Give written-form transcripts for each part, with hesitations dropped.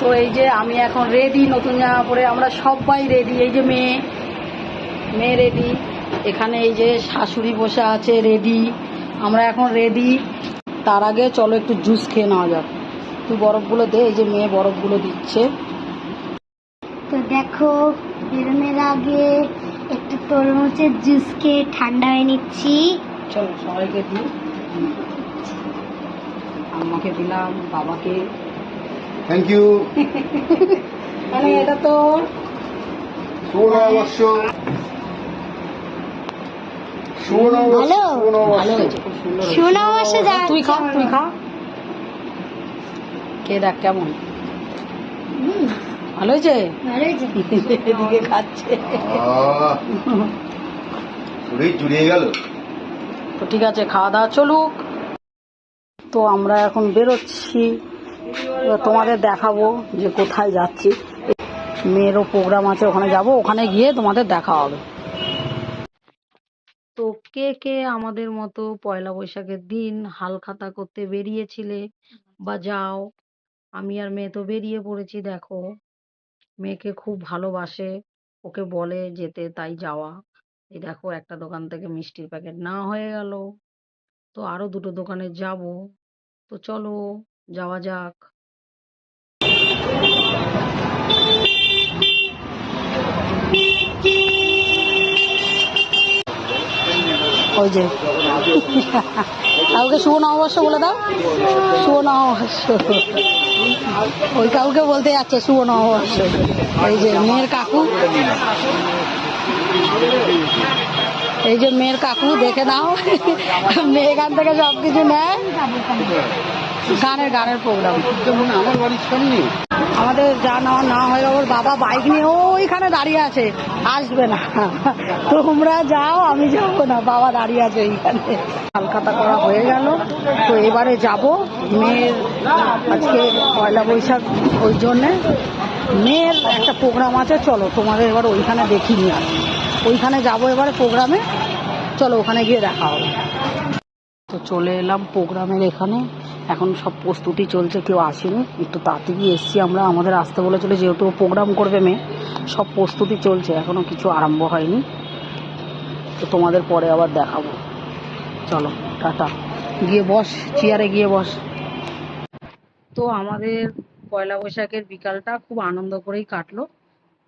তো এই যে আমি এখন রেডি, নতুন জামা পরে আমরা সবাই রেডি। এই যে মেয়ে রেডি, এখানে এই যে শাশুড়ি বসে আছে রেডি, আমরা এখন রেডি। তার আগে চলো একটু জুস খেয়ে নেওয়া যাক। তুই বরফগুলো দে, এই যে মেয়ে বরফগুলো দিচ্ছে। তো দেখো বেরোনোর আগে একটু তরমুজের জুস খেয়ে ঠান্ডা হয়ে নিচ্ছি। চলো সবাইকে দিই, আম্মাকে দিলাম, বাবাকে থ্যাংক ইউ। মানে এটা তো সুবর্ণবর্ষ, ভালো ভালো হয়েছে, খুব সুন্দর হয়েছে। সুবর্ণবর্ষ তুই খা, তুই খা, কে দেখ কেমন ভালো হয়েছে। ভালো হয়েছে। এদিকে খাচ্ছে। শরীর জুড়িয়ে গেল। তো ঠিক আছে, খাওয়া দাওয়া চলুক। তো আমরা এখন বেরোচ্ছি, এবার তোমাদের দেখাবো যে কোথায় যাচ্ছি। মেয়েরও প্রোগ্রাম আছে, ওখানে যাব, ওখানে গিয়ে তোমাদের দেখা হবে। তো কে কে আমাদের মতো পয়লা বৈশাখের দিন হালখাতা করতে বেরিয়েছিলে বা যাও? আমি আর মেয়ে তো বেরিয়ে পড়েছি। দেখো মেয়েকে খুব ভালোবাসে, ওকে বলে যেতে, তাই যাওয়া। এই দেখো একটা দোকান থেকে মিষ্টির প্যাকেট নেওয়া হয়ে গেল, তো আরো দুটো দোকানে যাব। তো চলো যাওয়া যাক। ওই যে কাউকে শুভ নববর্ষ বলে দাও, শুভ নববর্ষ। ওই কাউকে বলতে যাচ্ছে শুভ নববর্ষ। এই যে মেয়ের কাকু, এই যে মেয়ের কাকু, দেখে নাও মেয়ে এখান থেকে সবকিছু নেয়। গানের প্রোগ্রাম আমার বাড়ির সামনে আমাদের যা না হয়, ওর বাবা বাইক নিয়ে ওইখানে দাঁড়িয়ে আছে, আসবে না। তোমরা যাও, আমি যাবো না, বাবা দাঁড়িয়ে আছে এইখানে। হালখাতা করা হয়ে গেল, তো এবারে যাব। মেয়ের আজকে পয়লা বৈশাখ, ওই জন্যে মেয়ের একটা প্রোগ্রাম আছে। চলো তোমাদের এবার ওইখানে দেখি নিয়ে আসি, ওইখানে যাবো এবারে প্রোগ্রামে। চলো ওখানে গিয়ে দেখা হবে। তো চলে এলাম প্রোগ্রামের এখানে, এখন সব প্রস্তুতি চলছে, কেউ আসেনি, একটু তাড়াতাড়ি এসছি আমরা, আমাদের আসতে বলেছিল যেহেতু প্রোগ্রাম করবে মেয়ে, সব প্রস্তুতি চলছে, এখনো কিছু আরম্ভ হয়নি। তো তোমাদের পরে আবার দেখাবো। চলো টাটা, গিয়ে বস, চেয়ারে গিয়ে বস। তো আমাদের পয়লা বৈশাখের বিকালটা খুব আনন্দ করেই কাটলো।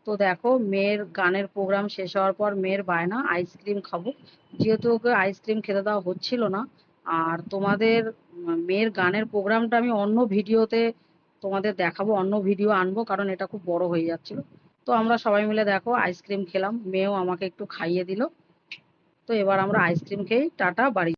তো দেখো মেয়ের গানের প্রোগ্রাম শেষ হওয়ার পর মেয়ের বায়না আইসক্রিম খাবো, যেহেতু ওকে আইসক্রিম খেতে দেওয়া হচ্ছিল না। আর তোমাদের মেয়ের গানের প্রোগ্রামটা আমি অন্য ভিডিওতে তোমাদের দেখাবো, অন্য ভিডিও আনবো, কারণ এটা খুব বড় হয়ে যাচ্ছিল। তো আমরা সবাই মিলে দেখো আইসক্রিম খেলাম, মেয়েও আমাকে একটু খাইয়ে দিল। তো এবার আমরা আইসক্রিম খেয়েই টাটা বাড়ি।